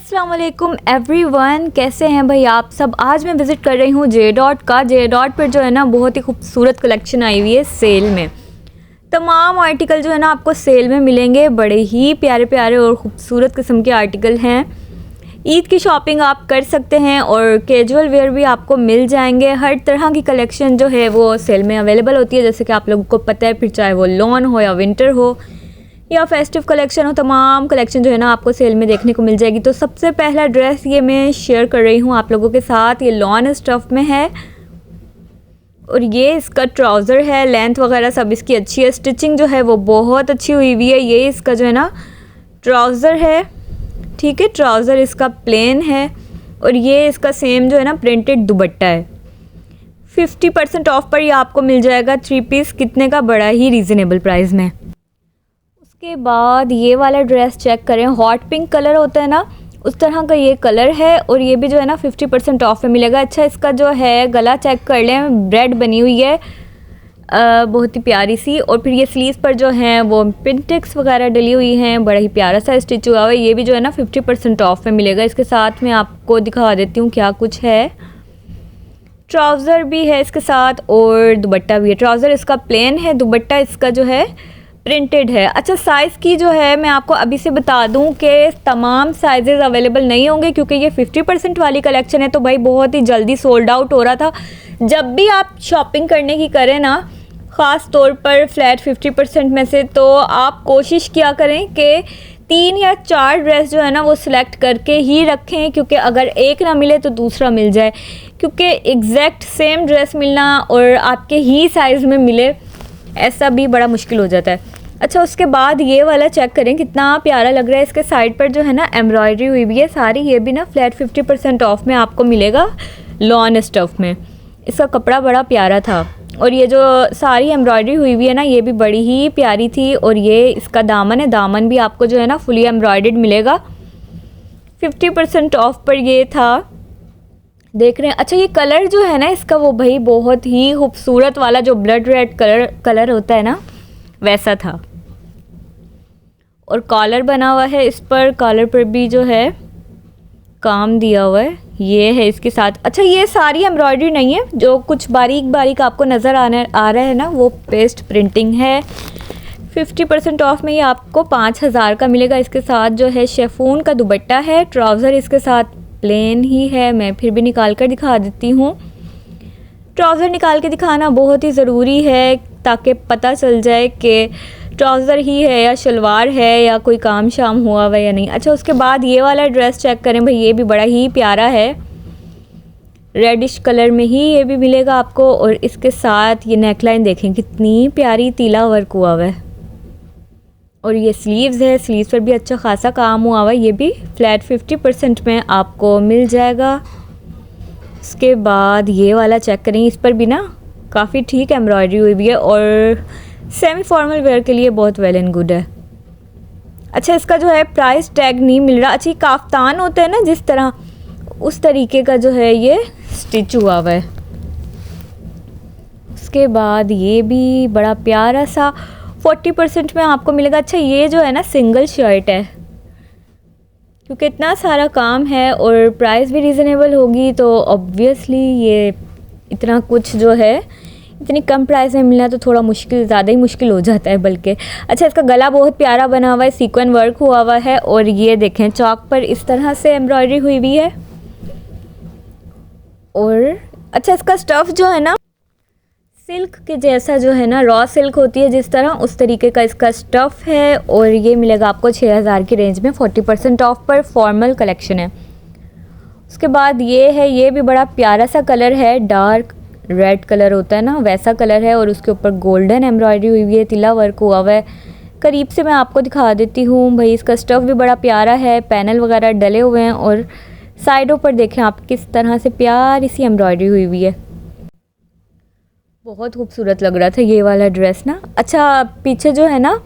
अस्सलाम वालेकुम एवरीवन, कैसे हैं भाई आप सब। आज मैं विज़िट कर रही हूँ जे डॉट पर जो है ना बहुत ही खूबसूरत कलेक्शन आई हुई है सेल में। तमाम आर्टिकल जो है ना आपको सेल में मिलेंगे, बड़े ही प्यारे प्यारे और ख़ूबसूरत किस्म के आर्टिकल हैं। ईद की शॉपिंग आप कर सकते हैं और कैजुअल वेयर भी आपको मिल जाएंगे। हर तरह की कलेक्शन जो है वो सेल में अवेलेबल होती है, जैसे कि आप लोगों को पता है, फिर चाहे वो लॉन हो या विंटर हो या फेस्टिव कलेक्शन हो, तमाम कलेक्शन जो है ना आपको सेल में देखने को मिल जाएगी। तो सबसे पहला ड्रेस ये मैं शेयर कर रही हूँ आप लोगों के साथ, ये लॉन स्टफ़ में है और ये इसका ट्राउज़र है। लेंथ वगैरह सब इसकी अच्छी है, स्टिचिंग जो है वो बहुत अच्छी हुई हुई है। ये इसका जो है ना ट्राउज़र है, ठीक है, ट्राउज़र इसका प्लेन है और ये इसका सेम जो है ना प्रिंटेड दुपट्टा है। 50% ऑफ पर ये आपको मिल जाएगा 3 पीस, कितने का, बड़ा ही रीज़नेबल प्राइस में। उसके बाद ये वाला ड्रेस चेक करें, हॉट पिंक कलर होता है ना, उस तरह का ये कलर है और ये भी जो है ना 50% ऑफ में मिलेगा। अच्छा, इसका जो है गला चेक कर लें, ब्रेड बनी हुई है बहुत ही प्यारी सी, और फिर ये स्लीव पर जो है वो पिंटेक्स वगैरह डली हुई हैं, बड़ा ही प्यारा सा स्टिच हुआ हुआ है। ये भी जो है ना 50% ऑफ में मिलेगा। इसके साथ मैं आपको दिखा देती हूँ क्या कुछ है। ट्राउज़र भी है इसके साथ और दुपट्टा भी है। ट्राउज़र इसका प्लेन है, दुपट्टा इसका जो है प्रिंटेड है। अच्छा, साइज़ की जो है मैं आपको अभी से बता दूं कि तमाम साइजेस अवेलेबल नहीं होंगे, क्योंकि ये 50% वाली कलेक्शन है, तो भाई बहुत ही जल्दी सोल्ड आउट हो रहा था। जब भी आप शॉपिंग करने की करें ना, ख़ास तौर पर फ्लैट 50% में से, तो आप कोशिश किया करें कि 3 या 4 ड्रेस जो है ना वो सिलेक्ट करके ही रखें, क्योंकि अगर एक ना मिले तो दूसरा मिल जाए, क्योंकि एग्जैक्ट सेम ड्रेस मिलना और आपके ही साइज़ में मिले, ऐसा भी बड़ा मुश्किल हो जाता है। अच्छा, उसके बाद ये वाला चेक करें, कितना प्यारा लग रहा है। इसके साइड पर जो है ना एम्ब्रॉयडरी हुई हुई है सारी, ये भी ना फ्लैट 50% ऑफ में आपको मिलेगा लॉन स्टफ़ में। इसका कपड़ा बड़ा प्यारा था और ये जो सारी एम्ब्रॉयडरी हुई हुई है ना, ये भी बड़ी ही प्यारी थी। और ये इसका दामन है, दामन भी आपको जो है ना फुली एम्ब्रॉयडर्ड मिलेगा। 50% ऑफ पर ये था, देख रहे हैं। अच्छा, ये कलर जो है ना इसका, वो भाई बहुत ही खूबसूरत वाला जो ब्लड रेड कलर होता है ना, वैसा था। और कॉलर बना हुआ है इस पर, कॉलर पर भी जो है काम दिया हुआ है, ये है इसके साथ। अच्छा, ये सारी एम्ब्रॉयडरी नहीं है, जो कुछ बारीक बारीक आपको नज़र आ रहा है ना, वो पेस्ट प्रिंटिंग है। 50% ऑफ में ये आपको 5000 का मिलेगा। इसके साथ जो है शेफून का दुपट्टा है, ट्राउज़र इसके साथ प्लेन ही है। मैं फिर भी निकाल कर दिखा देती हूँ। ट्राउज़र निकाल के दिखाना बहुत ही ज़रूरी है, ताकि पता चल जाए कि ट्राउज़र ही है या शलवार है या कोई काम शाम हुआ हुआ या नहीं। अच्छा, उसके बाद ये वाला ड्रेस चेक करें भाई, ये भी बड़ा ही प्यारा है, रेडिश कलर में ही ये भी मिलेगा आपको। और इसके साथ ये नेकलाइन देखें, कितनी प्यारी तीला वर्क हुआ हुआ है। और ये स्लीव्स है, स्लीव्स पर भी अच्छा खासा काम हुआ हुआ है। ये भी फ्लैट 50% में आपको मिल जाएगा। उसके बाद ये वाला चेक करें, इस पर भी ना काफ़ी ठीक एम्ब्रॉयडरी हुई भी है और सेमी फॉर्मल वेयर के लिए बहुत वेल एंड गुड है। अच्छा, इसका जो है प्राइस टैग नहीं मिल रहा। अच्छा, काफ्तान होता है ना जिस तरह, उस तरीके का जो है ये स्टिच हुआ हुआ है। उसके बाद ये भी बड़ा प्यारा सा 40% में आपको मिलेगा। अच्छा, ये जो है ना सिंगल शर्ट है, क्योंकि इतना सारा काम है और प्राइस भी रीज़नेबल होगी, तो ऑब्वियसली ये इतना कुछ जो है इतनी कम प्राइस में मिलना तो थोड़ा मुश्किल, ज़्यादा ही मुश्किल हो जाता है बल्कि। अच्छा, इसका गला बहुत प्यारा बना हुआ है, सीक्वेंस वर्क हुआ हुआ है और ये देखें चौक पर इस तरह से एम्ब्रॉयडरी हुई हुई है। और अच्छा, इसका स्टफ़ जो है ना सिल्क के जैसा जो है ना, रॉ सिल्क होती है जिस तरह, उस तरीके का इसका स्टफ़ है और ये मिलेगा आपको 6000 की रेंज में। 40% ऑफ पर फॉर्मल कलेक्शन है। उसके बाद ये है, ये भी बड़ा प्यारा सा कलर है, डार्क रेड कलर होता है ना, वैसा कलर है और उसके ऊपर गोल्डन एम्ब्रॉयडरी हुई हुई है, तिला वर्क हुआ हुआ है। करीब से मैं आपको दिखा देती हूँ भाई। इसका स्टफ़ भी बड़ा प्यारा है, पैनल वगैरह डले हुए हैं और साइडों पर देखें आप किस तरह से प्यारी सी एम्ब्रॉयडरी हुई हुई है, बहुत खूबसूरत लग रहा था ये वाला ड्रेस ना। अच्छा, पीछे जो है ना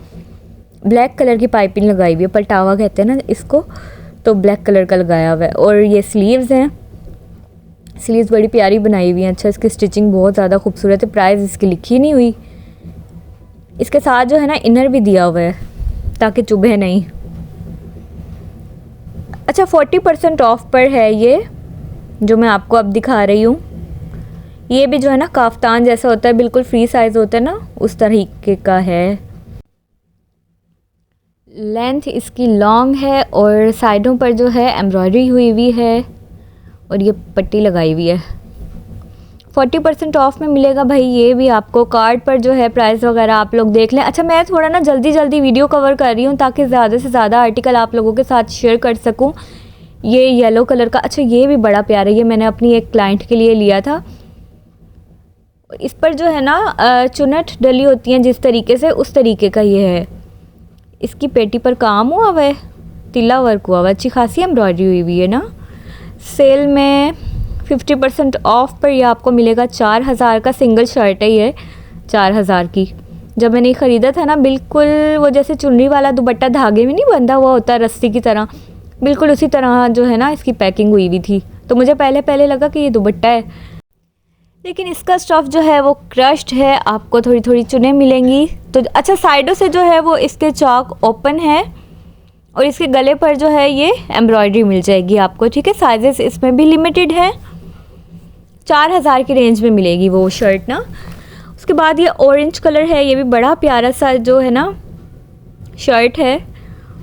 ब्लैक कलर की पाइपिंग लगाई हुई है, पलटावा कहते हैं ना इसको, तो ब्लैक कलर का लगाया हुआ है। और ये स्लीव्स हैं, स्लीव्स बड़ी प्यारी बनाई हुई हैं। अच्छा, इसकी स्टिचिंग बहुत ज़्यादा खूबसूरत है, प्राइस इसकी लिखी नहीं हुई। इसके साथ जो है ना इनर भी दिया हुआ है ताकि चुभे नहीं। अच्छा 40% ऑफ पर है ये जो मैं आपको अब दिखा रही हूँ। ये भी जो है ना काफ्तान जैसा होता है, बिल्कुल फ्री साइज़ होता है ना, उस तरीके का है। लेंथ इसकी लॉन्ग है और साइडों पर जो है एम्ब्रॉयडरी हुई हुई है और ये पट्टी लगाई हुई है। 40% ऑफ में मिलेगा भाई ये भी आपको। कार्ड पर जो है प्राइस वगैरह आप लोग देख लें। अच्छा मैं थोड़ा ना जल्दी वीडियो कवर कर रही हूँ ताकि ज़्यादा से ज़्यादा आर्टिकल आप लोगों के साथ शेयर कर सकूँ। ये येलो कलर का, अच्छा ये भी बड़ा प्यारा है, ये मैंने अपनी एक क्लाइंट के लिए लिया था। इस पर जो है ना चुनट डली होती हैं जिस तरीके से, उस तरीके का ये है। इसकी पेटी पर काम हुआ हुआ है, तिल्ला वर्क हुआ हुआ है, अच्छी खासी एम्ब्रॉयडरी हुई हुई है ना। सेल में 50% ऑफ पर ये आपको मिलेगा 4000 का। सिंगल शर्ट है ये 4000 की। जब मैंने ख़रीदा था ना, बिल्कुल वो जैसे चुनरी वाला दुपट्टा धागे में नहीं बंधा हुआ होता रस्सी की तरह, बिल्कुल उसी तरह जो है ना इसकी पैकिंग हुई हुई थी। तो मुझे पहले लगा कि ये दुपट्टा है, लेकिन इसका स्टफ़ जो है वो क्रश्ड है। आपको थोड़ी थोड़ी चुनें मिलेंगी। तो अच्छा साइडों से जो है वो इसके चौक ओपन है और इसके गले पर जो है ये एम्ब्रॉयडरी मिल जाएगी आपको, ठीक है। साइजेस इसमें भी लिमिटेड है। 4000 की रेंज में मिलेगी वो शर्ट ना। उसके बाद ये ऑरेंज कलर है, ये भी बड़ा प्यारा सा जो है ना शर्ट है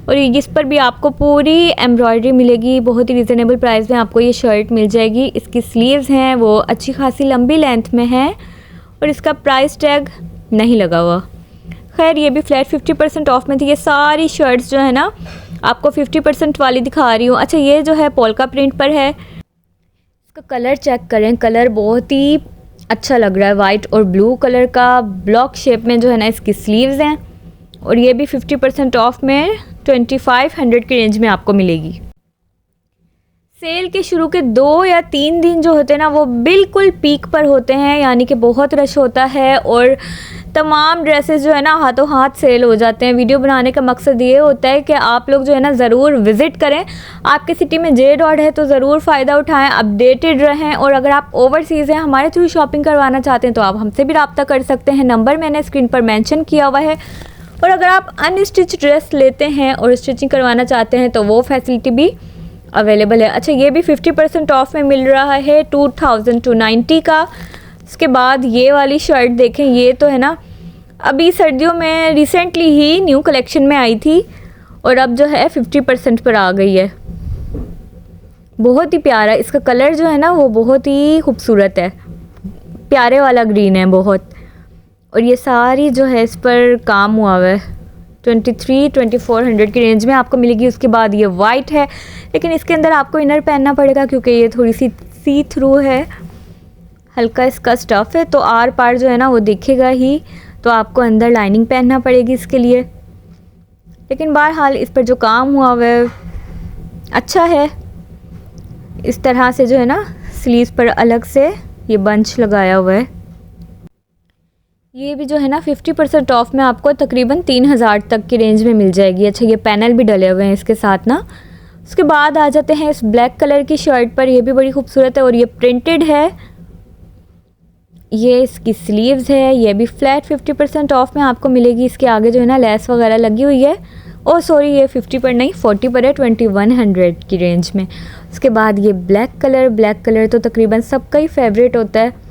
और इस पर भी आपको पूरी एम्ब्रॉयडरी मिलेगी। बहुत ही रिजनेबल प्राइस में आपको ये शर्ट मिल जाएगी। इसकी स्लीव्स हैं वो अच्छी खासी लंबी लेंथ में है और इसका प्राइस टैग नहीं लगा हुआ। खैर ये भी फ्लैट 50% ऑफ में थी। ये सारी शर्ट्स जो है ना आपको 50% वाली दिखा रही हूँ। अच्छा ये जो है पोल्का प्रिंट पर है। इसका कलर चेक करें, कलर बहुत ही अच्छा लग रहा है। वाइट और ब्लू कलर का ब्लॉक शेप में जो है ना इसकी स्लीव्स हैं और ये भी 50% ऑफ में 2500 की रेंज में आपको मिलेगी। सेल के शुरू के 2 या 3 दिन जो होते हैं ना वो बिल्कुल पीक पर होते हैं, यानी कि बहुत रश होता है और तमाम ड्रेसेस जो है ना हाथों हाथ सेल हो जाते हैं। वीडियो बनाने का मकसद ये होता है कि आप लोग जो है ना ज़रूर विज़िट करें। आपके सिटी में जे डॉट है तो ज़रूर फ़ायदा उठाएं, अपडेटेड रहें। और अगर आप ओवरसीज़ हैं, हमारे थ्रू शॉपिंग करवाना चाहते हैं तो आप हमसे भी रब्ता कर सकते हैं। नंबर मैंने स्क्रीन पर मेंशन किया हुआ है। और अगर आप अनस्टिच ड्रेस लेते हैं और स्टिचिंग करवाना चाहते हैं तो वो फैसिलिटी भी अवेलेबल है। अच्छा ये भी 50% ऑफ में मिल रहा है 2290 का। उसके बाद ये वाली शर्ट देखें, ये तो है ना अभी सर्दियों में रिसेंटली ही न्यू कलेक्शन में आई थी और अब जो है 50% पर आ गई है। बहुत ही प्यारा, इसका कलर जो है ना वो बहुत ही खूबसूरत है, प्यारे वाला ग्रीन है बहुत। और ये सारी जो है इस पर काम हुआ हुआ है। 2400 की रेंज में आपको मिलेगी। उसके बाद ये वाइट है, लेकिन इसके अंदर आपको इनर पहनना पड़ेगा क्योंकि ये थोड़ी सी थ्रू है, हल्का इसका स्टफ़ है तो आर पार जो है ना वो दिखेगा ही, तो आपको अंदर लाइनिंग पहनना पड़ेगी इसके लिए। लेकिन बहरहाल इस पर जो काम हुआ वह अच्छा है। इस तरह से जो है ना स्लीव्स पर अलग से ये बंच लगाया हुआ है। ये भी जो है ना 50% ऑफ में आपको तकरीबन 3000 तक की रेंज में मिल जाएगी। अच्छा ये पैनल भी डले हुए हैं इसके साथ ना। उसके बाद आ जाते हैं इस ब्लैक कलर की शर्ट पर। ये भी बड़ी खूबसूरत है और ये प्रिंटेड है। ये इसकी स्लीव्स है, ये भी फ्लैट 50% ऑफ में आपको मिलेगी। इसके आगे जो है ना लेस वगैरह लगी हुई है। ओह सॉरी, ये 50 पर नहीं 40 पर है, 2100 की रेंज में। उसके बाद ये ब्लैक कलर तो तकरीबन सबका ही फेवरेट होता है।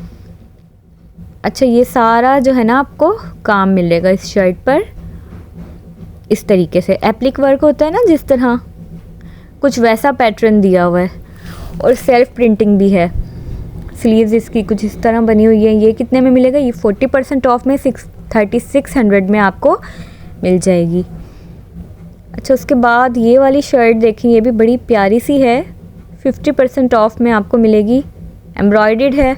अच्छा ये सारा जो है ना आपको काम मिलेगा इस शर्ट पर इस तरीके से। एप्लिक वर्क होता है ना जिस तरह, कुछ वैसा पैटर्न दिया हुआ है और सेल्फ प्रिंटिंग भी है। स्लीव्स इसकी कुछ इस तरह बनी हुई है। ये कितने में मिलेगा? ये 40% ऑफ में 3600 में आपको मिल जाएगी। अच्छा उसके बाद ये वाली शर्ट देखें, ये भी बड़ी प्यारी सी है, 50% ऑफ में आपको मिलेगी, एम्ब्रॉयडर्ड है।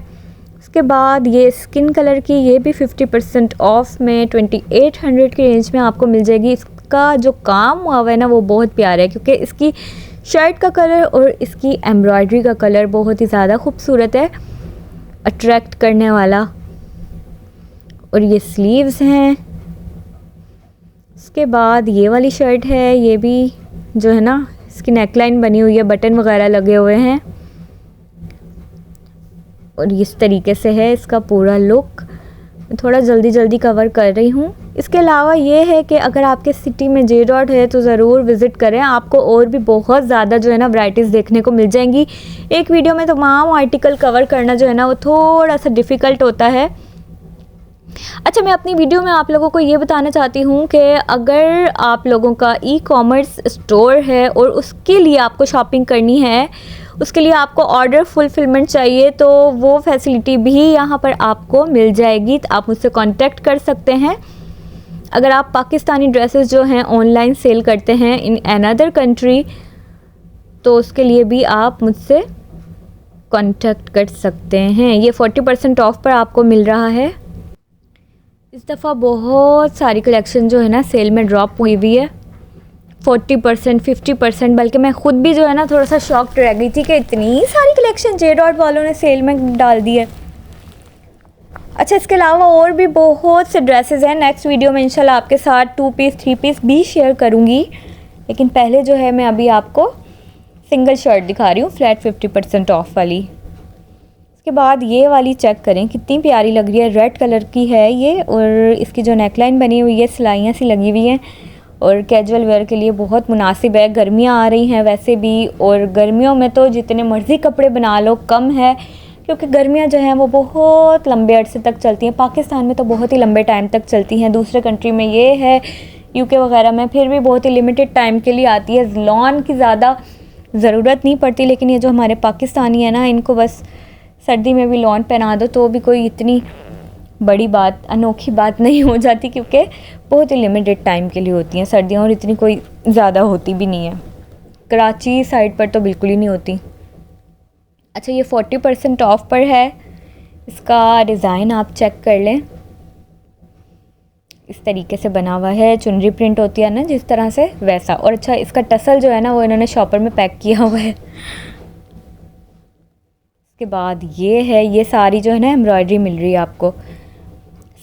उसके बाद ये स्किन कलर की, ये भी 50% ऑफ में 2800 की रेंज में आपको मिल जाएगी। इसका जो काम हुआ है ना वो बहुत प्यारा है क्योंकि इसकी शर्ट का कलर और इसकी एम्ब्रॉयडरी का कलर बहुत ही ज़्यादा खूबसूरत है, अट्रैक्ट करने वाला। और ये स्लीव्स हैं। उसके बाद ये वाली शर्ट है, ये भी जो है ना इसकी नेकलाइन बनी हुई है, बटन वगैरह लगे हुए हैं और इस तरीके से है इसका पूरा लुक। थोड़ा जल्दी जल्दी कवर कर रही हूँ। इसके अलावा ये है कि अगर आपके सिटी में जे डॉट है तो ज़रूर विज़िट करें, आपको और भी बहुत ज़्यादा जो है ना वैराइटीज़ देखने को मिल जाएंगी। एक वीडियो में तमाम आर्टिकल कवर करना जो है ना वो थोड़ा सा डिफ़िकल्ट होता है। अच्छा, मैं अपनी वीडियो में आप लोगों को ये बताना चाहती हूँ कि अगर आप लोगों का ई-कॉमर्स स्टोर है और उसके लिए आपको शॉपिंग करनी है, उसके लिए आपको ऑर्डर फुलफिलमेंट चाहिए, तो वो फैसिलिटी भी यहाँ पर आपको मिल जाएगी। तो आप मुझसे कांटेक्ट कर सकते हैं। अगर आप पाकिस्तानी ड्रेसेस जो हैं ऑनलाइन सेल करते हैं इन अनदर कंट्री, तो उसके लिए भी आप मुझसे कांटेक्ट कर सकते हैं। ये 40% ऑफ पर आपको मिल रहा है। इस दफ़ा बहुत सारी कलेक्शन जो है ना सेल में ड्रॉप हुई हुई है, 40%, 50%, बल्कि मैं ख़ुद भी जो है ना थोड़ा सा शॉक्ड रह गई थी कि इतनी सारी कलेक्शन जे डॉट वालों ने सेल में डाल दी है। अच्छा, इसके अलावा और भी बहुत से ड्रेसेस हैं। नेक्स्ट वीडियो में इंशाल्लाह आपके साथ 2 पीस 3 पीस भी शेयर करूँगी, लेकिन पहले जो है मैं अभी आपको सिंगल शर्ट दिखा रही हूँ फ्लैट 50% ऑफ वाली। इसके बाद ये वाली चेक करें, कितनी प्यारी लग रही है। रेड कलर की है ये, और इसकी जो नेकलाइन बनी हुई है सिलाइयाँ सी लगी हुई हैं, और कैजुअल वेयर के लिए बहुत मुनासिब है। गर्मियाँ आ रही हैं वैसे भी, और गर्मियों में तो जितने मर्ज़ी कपड़े बना लो कम है, क्योंकि गर्मियाँ जो हैं वो बहुत लंबे अरसे तक चलती हैं। पाकिस्तान में तो बहुत ही लंबे टाइम तक चलती हैं, दूसरे कंट्री में ये है यूके वगैरह में फिर भी बहुत ही लिमिटेड टाइम के लिए आती है, लॉन की ज़्यादा ज़रूरत नहीं पड़ती। लेकिन ये जो हमारे पाकिस्तानी है ना, इनको बस सर्दी में भी लॉन पहना दो तो भी कोई इतनी बड़ी बात, अनोखी बात नहीं हो जाती, क्योंकि बहुत ही लिमिटेड टाइम के लिए होती हैं सर्दियाँ, और इतनी कोई ज़्यादा होती भी नहीं है। कराची साइड पर तो बिल्कुल ही नहीं होती। अच्छा, ये 40% ऑफ पर है। इसका डिज़ाइन आप चेक कर लें, इस तरीके से बना हुआ है। चुनरी प्रिंट होती है ना जिस तरह से, वैसा। और अच्छा, इसका टसल जो है ना वो इन्होंने शॉपर में पैक किया हुआ है। इसके बाद ये है, ये सारी जो है ना एम्ब्रॉयडरी मिल रही है आपको।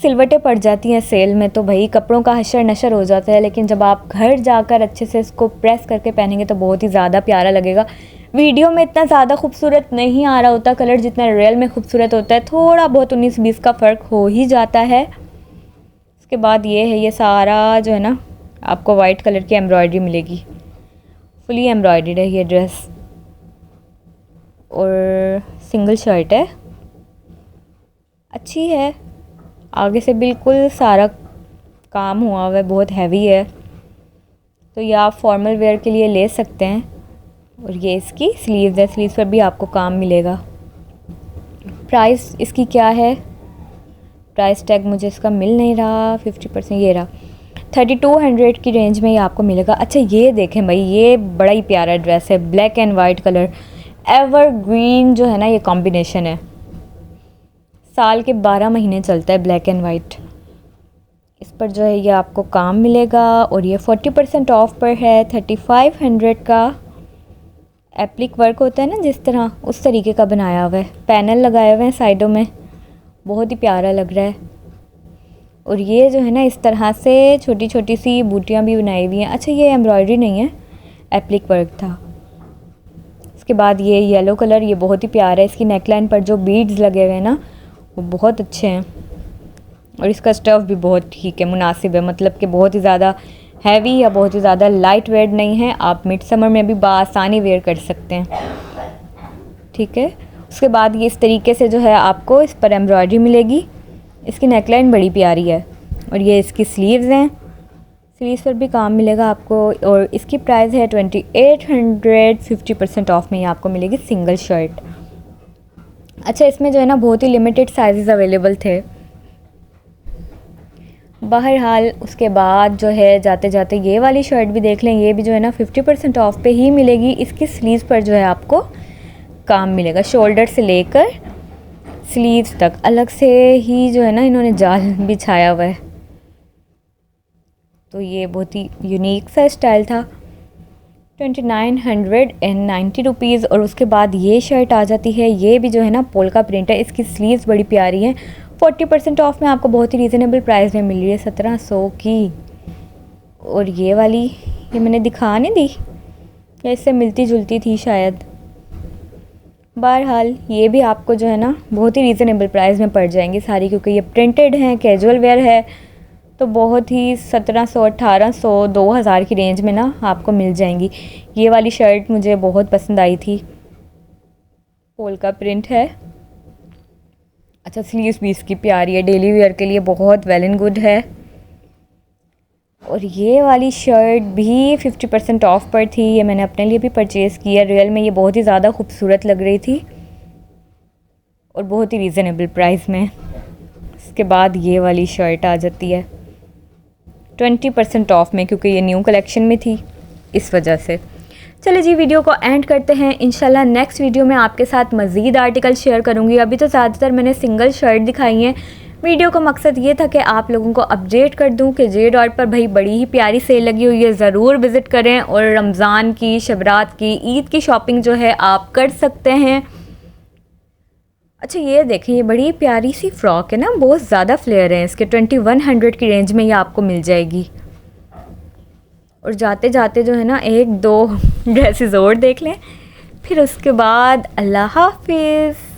सिलवटें पड़ जाती हैं सेल में तो भाई कपड़ों का हशर नशर हो जाता है, लेकिन जब आप घर जाकर अच्छे से इसको प्रेस करके पहनेंगे तो बहुत ही ज़्यादा प्यारा लगेगा। वीडियो में इतना ज़्यादा खूबसूरत नहीं आ रहा होता कलर जितना रियल में खूबसूरत होता है, थोड़ा बहुत 19-20 का फ़र्क हो ही जाता है। इसके बाद ये है, ये सारा जो है ना आपको वाइट कलर की एम्ब्रॉयडरी मिलेगी, फुली एम्ब्रॉयडर्ड है ये ड्रेस, और सिंगल शर्ट है, अच्छी है। आगे से बिल्कुल सारा काम हुआ हुआ है, बहुत हैवी है, तो ये आप फॉर्मल वेयर के लिए ले सकते हैं। और ये इसकी स्लीव्स है, स्लीव्स पर भी आपको काम मिलेगा। प्राइस इसकी क्या है, प्राइस टैग मुझे इसका मिल नहीं रहा, 50% ये रहा, 3200 की रेंज में ये आपको मिलेगा। अच्छा, ये देखें भाई, ये बड़ा ही प्यारा ड्रेस है, black and white colour, evergreen जो है ना ये कॉम्बिनेशन है, साल के 12 महीने चलता है ब्लैक एंड वाइट। इस पर जो है ये आपको काम मिलेगा, और ये 40% ऑफ पर है। 3500 का एप्लिक वर्क होता है ना जिस तरह, उस तरीके का बनाया हुआ है, पैनल लगाए हुए हैं साइडों में, बहुत ही प्यारा लग रहा है। और ये जो है ना इस तरह से छोटी छोटी सी बूटियाँ भी बनाई हुई हैं। अच्छा, ये एम्ब्रॉयडरी नहीं है, एप्लिक वर्क था। इसके बाद ये येलो कलर, ये बहुत ही प्यारा है। इसकी नेकलाइन पर जो बीड्स लगे हुए हैं ना वो बहुत अच्छे हैं, और इसका स्टफ़ भी बहुत ठीक है, मुनासिब है, मतलब कि बहुत ही ज़्यादा हैवी या बहुत ही ज़्यादा लाइट वेट नहीं है। आप मिड समर में भी बआसानी वेयर कर सकते हैं, ठीक है। उसके बाद ये इस तरीके से जो है आपको इस पर एम्ब्रॉयडरी मिलेगी। इसकी नेकलाइन बड़ी प्यारी है, और ये इसकी स्लीव्स हैं, स्लीव्स पर भी काम मिलेगा आपको। और इसकी प्राइस है 2800, 50% ऑफ में ये आपको मिलेगी सिंगल शर्ट। अच्छा, इसमें जो है ना बहुत ही लिमिटेड साइज़ अवेलेबल थे। बहरहाल उसके बाद जो है जाते जाते ये वाली शर्ट भी देख लें, ये भी जो है ना 50% ऑफ पे ही मिलेगी। इसकी स्लीव्स पर जो है आपको काम मिलेगा, शोल्डर से लेकर स्लीव्स तक अलग से ही जो है ना इन्होंने जाल बिछाया हुआ है, तो ये बहुत ही यूनिक सा स्टाइल था। 2990 रुपीज़। और उसके बाद ये शर्ट आ जाती है, ये भी जो है ना पोल्का प्रिंट है, इसकी स्लीव्स बड़ी प्यारी हैं, 40% ऑफ में आपको बहुत ही रीज़नेबल प्राइस में मिल रही है, 1700 की। और ये वाली, ये मैंने दिखा नहीं दी या इससे मिलती जुलती थी शायद, बहरहाल ये भी आपको जो है ना बहुत ही रीज़नेबल प्राइस में पड़ जाएंगी सारी, क्योंकि ये प्रिंटेड हैं, कैजुअल वेयर है, तो बहुत ही 1700, 1800, 2000 की रेंज में ना आपको मिल जाएंगी। ये वाली शर्ट मुझे बहुत पसंद आई थी, पोल का प्रिंट है। अच्छा, स्लीव्स भी इसकी प्यारी है, डेली वेयर के लिए बहुत वेल एंड गुड है। और ये वाली शर्ट भी 50% ऑफ पर थी, ये मैंने अपने लिए भी परचेज़ किया। रियल में ये बहुत ही ज़्यादा खूबसूरत लग रही थी और बहुत ही रीज़नेबल प्राइस में। इसके बाद ये वाली शर्ट आ जाती है 20% ऑफ में, क्योंकि ये न्यू कलेक्शन में थी इस वजह से। चलिए जी, वीडियो को एंड करते हैं। इंशाल्लाह नेक्स्ट वीडियो में आपके साथ मज़ीद आर्टिकल शेयर करूँगी। अभी तो ज़्यादातर मैंने सिंगल शर्ट दिखाई हैं। वीडियो का मकसद ये था कि आप लोगों को अपडेट कर दूं कि जे डॉट पर भाई बड़ी ही प्यारी सेल लगी हुई है, ज़रूर विज़िट करें और रमज़ान की, शबरात की, ईद की शॉपिंग जो है आप कर सकते हैं। अच्छा, ये देखें, ये बड़ी प्यारी सी फ़्रॉक है ना, बहुत ज़्यादा फ्लेयर है इसके। 2100 की रेंज में ये आपको मिल जाएगी। और जाते जाते जो है ना 1-2 ड्रेसेस और देख लें, फिर उसके बाद अल्लाह हाफिज़।